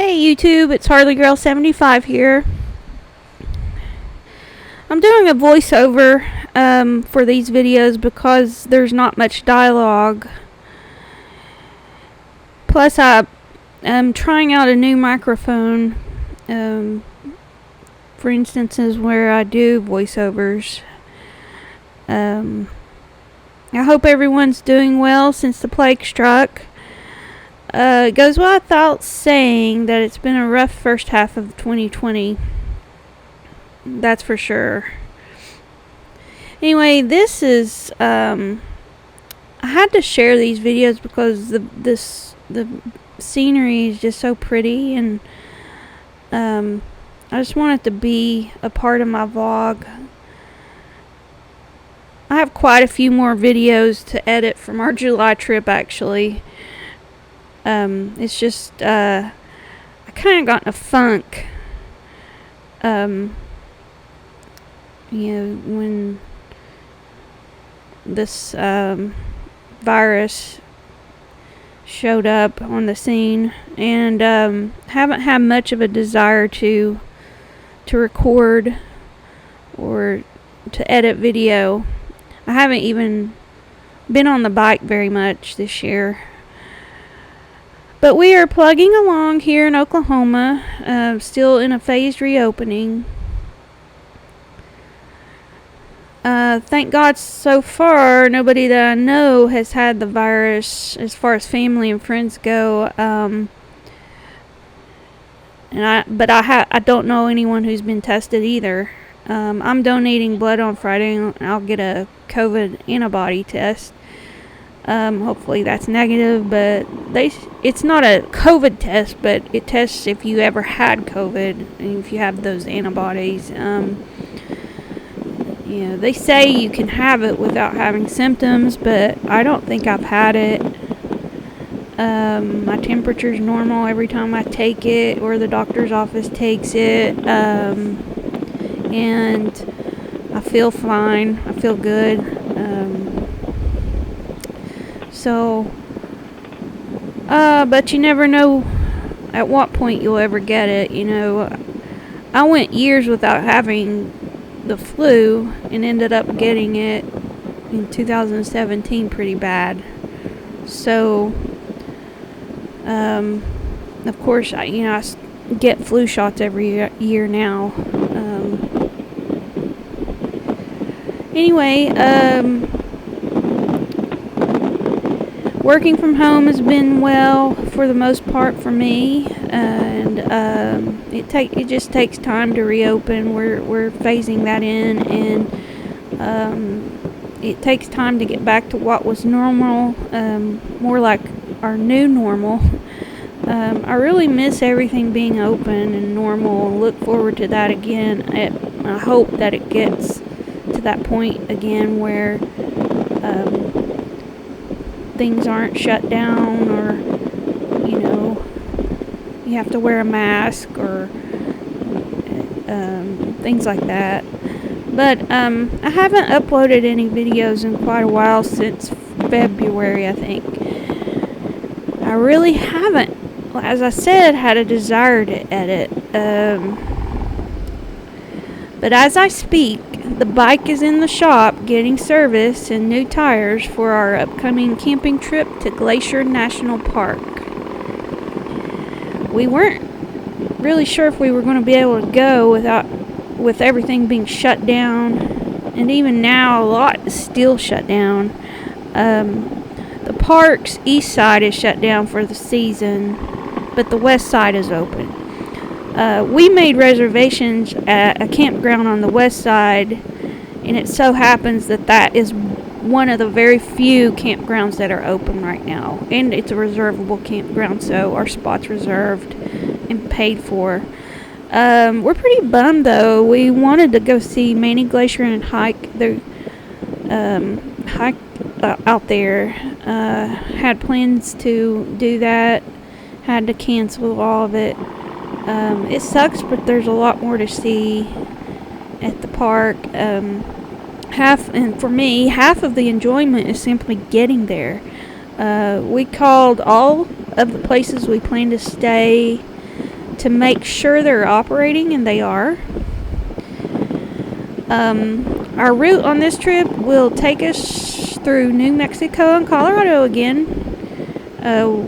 Hey YouTube, it's Harley Girl 75 here. I'm doing a voiceover for these videos because there's not much dialogue. Plus I'm trying out a new microphone for instances where I do voiceovers. I hope everyone's doing well since the plague struck. It goes without saying that it's been a rough first half of 2020. That's for sure. Anyway, this is I had to share these videos because the scenery is just so pretty, and I just want it to be a part of my vlog. I have quite a few more videos to edit from our July trip, actually. It's just I kind of got in a funk when this virus showed up on the scene, and haven't had much of a desire to record or to edit video. I haven't even been on the bike very much this year. But we are plugging along here in Oklahoma, still in a phased reopening. Thank God so far nobody that I know has had the virus as far as family and friends go. I don't know anyone who's been tested either. I'm donating blood on Friday, and I'll get a COVID antibody test. Hopefully that's negative, but it's not a COVID test, but it tests if you ever had COVID and if you have those antibodies. They say you can have it without having symptoms, but I don't think I've had it. My temperature's normal every time I take it, or the doctor's office takes it, and I feel fine. I feel good. But you never know at what point you'll ever get it. I went years without having the flu and ended up getting it in 2017 pretty bad. So, of course, I get flu shots every year now. Anyway, working from home has been well for the most part for me, and it just takes time to reopen. We're phasing that in, and it takes time to get back to what was normal, more like our new normal. I really miss everything being open and normal, and look forward to that again. I hope that it gets to that point again where things aren't shut down, or you have to wear a mask, or things like that. But I haven't uploaded any videos in quite a while, since February, I think. I really haven't, as I said, had a desire to edit. But as I speak, the bike is in the shop getting service and new tires for our upcoming camping trip to Glacier National Park. We weren't really sure if we were going to be able to go with everything being shut down, and even now a lot is still shut down. The park's east side is shut down for the season, but the west side is open. We made reservations at a campground on the west side, and it so happens that is one of the very few campgrounds that are open right now, and it's a reservable campground, so our spot's reserved and paid for. We're pretty bummed though. We wanted to go see Manny Glacier and hike out there. Had plans to do that, had to cancel all of it. It sucks, but there's a lot more to see at the park. For me, half of the enjoyment is simply getting there. We called all of the places we plan to stay to make sure they're operating, and they are. Our route on this trip will take us through New Mexico and Colorado again.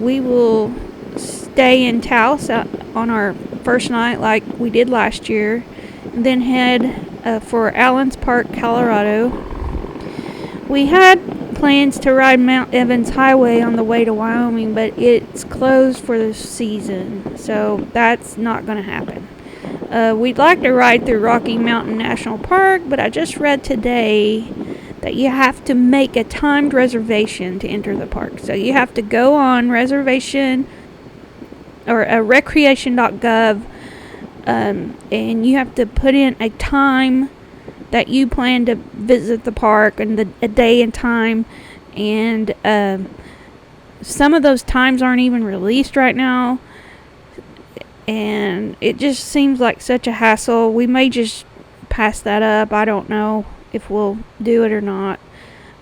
We will stay in Taos on our first night like we did last year, and then head for Allen's Park, Colorado. We had plans to ride Mount Evans Highway on the way to Wyoming, but it's closed for the season, so that's not going to happen. We'd like to ride through Rocky Mountain National Park, but I just read today that you have to make a timed reservation to enter the park. So you have to go on reservation or recreation.gov, and you have to put in a time that you plan to visit the park and a day and time. And some of those times aren't even released right now. And it just seems like such a hassle. We may just pass that up. I don't know if we'll do it or not.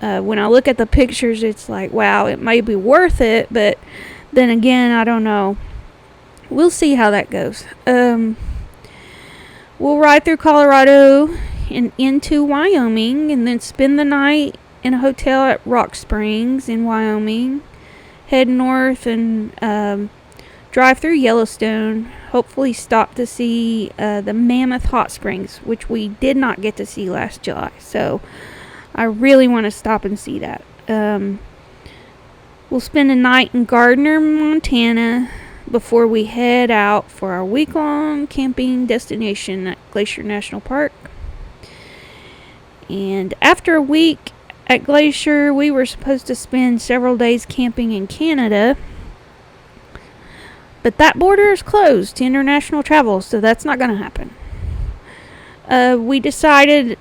When I look at the pictures, it's like, wow, it may be worth it. But then again, I don't know. We'll see how that goes. We'll ride through Colorado and into Wyoming, and then spend the night in a hotel at Rock Springs in Wyoming. Head north and drive through Yellowstone, hopefully stop to see the Mammoth Hot Springs, which we did not get to see last July. So I really want to stop and see that. We'll spend a night in Gardner, Montana, before we head out for our week-long camping destination at Glacier National Park. And after a week at Glacier, we were supposed to spend several days camping in Canada. But that border is closed to international travel, so that's not going to happen. We decided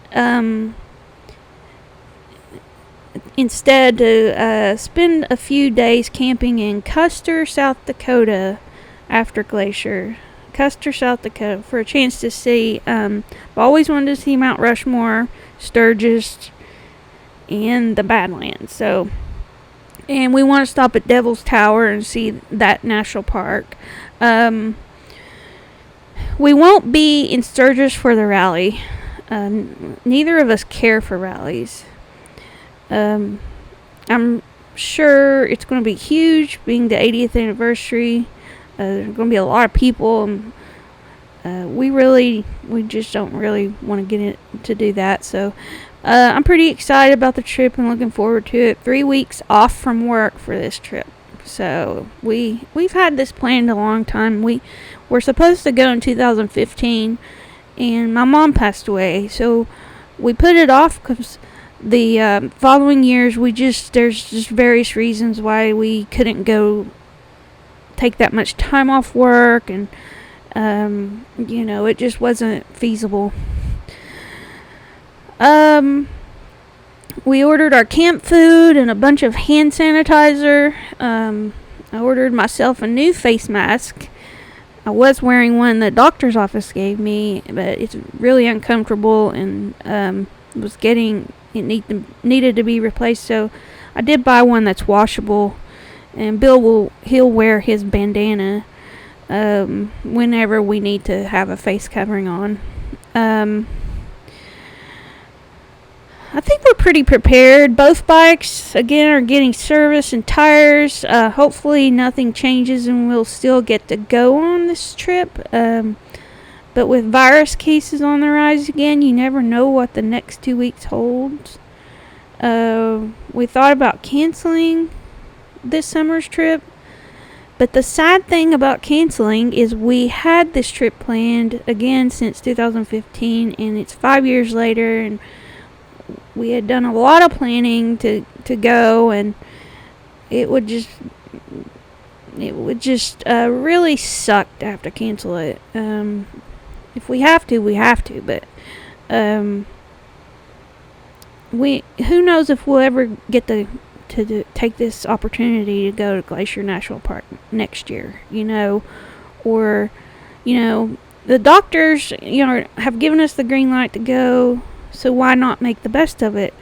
instead to spend a few days camping in Custer, South Dakota after Glacier. Custer, South Dakota, for a chance to see. I've always wanted to see Mount Rushmore, Sturgis, and the Badlands. And we want to stop at Devil's Tower and see that national park. We won't be in Sturgis for the rally. Neither of us care for rallies. I'm sure it's going to be huge, being the 80th anniversary. There's going to be a lot of people. We just don't really want to get it to do that. So I'm pretty excited about the trip and looking forward to it. 3 weeks off from work for this trip. So we've had this planned a long time. We were supposed to go in 2015, and my mom passed away. So we put it off because the following years there's just various reasons why we couldn't go take that much time off work, and it just wasn't feasible. We ordered our camp food and a bunch of hand sanitizer. I ordered myself a new face mask. I was wearing one the doctor's office gave me, but it's really uncomfortable and needed to be replaced. So I did buy one that's washable, and he'll wear his bandana whenever we need to have a face covering on. I think we're pretty prepared. Both bikes, again, are getting service and tires. Hopefully nothing changes and we'll still get to go on this trip. But with virus cases on the rise again, you never know what the next 2 weeks holds. We thought about canceling this summer's trip. But the sad thing about canceling is we had this trip planned again since 2015, and it's 5 years later, and we had done a lot of planning to go, and it would just really suck to have to cancel it. If we have to, we have to, but who knows if we'll ever get to take this opportunity to go to Glacier National Park next year, or the doctors have given us the green light to go. So why not make the best of it?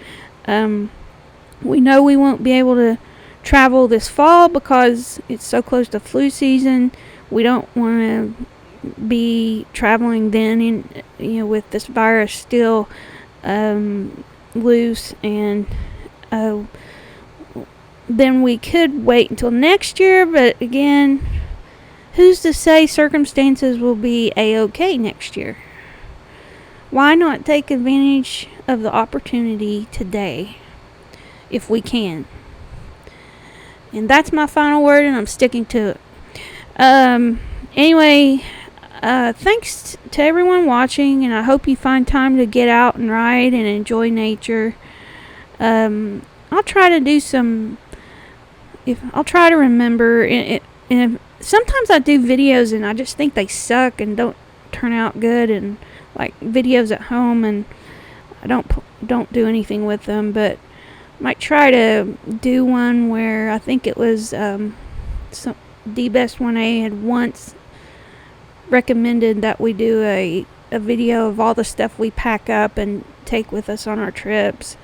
We know we won't be able to travel this fall because it's so close to flu season. We don't want to be traveling then, with this virus still loose, and then we could wait until next year. But again, who's to say circumstances will be a-okay next year? Why not take advantage of the opportunity today if we can? And that's my final word, and I'm sticking to it. Anyway, thanks to everyone watching, and I hope you find time to get out and ride and enjoy nature. I'll try to do some. I'll try to remember. And sometimes I do videos and I just think they suck and don't turn out good, and like videos at home, and I don't do anything with them. But I might try to do one where I think it was the Best 1A had once recommended that we do a video of all the stuff we pack up and take with us on our trips.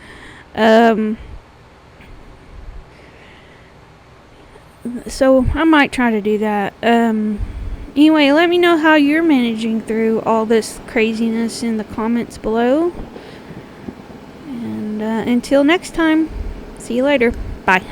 So I might try to do that. Anyway, let me know how you're managing through all this craziness in the comments below. And until next time, see you later. Bye.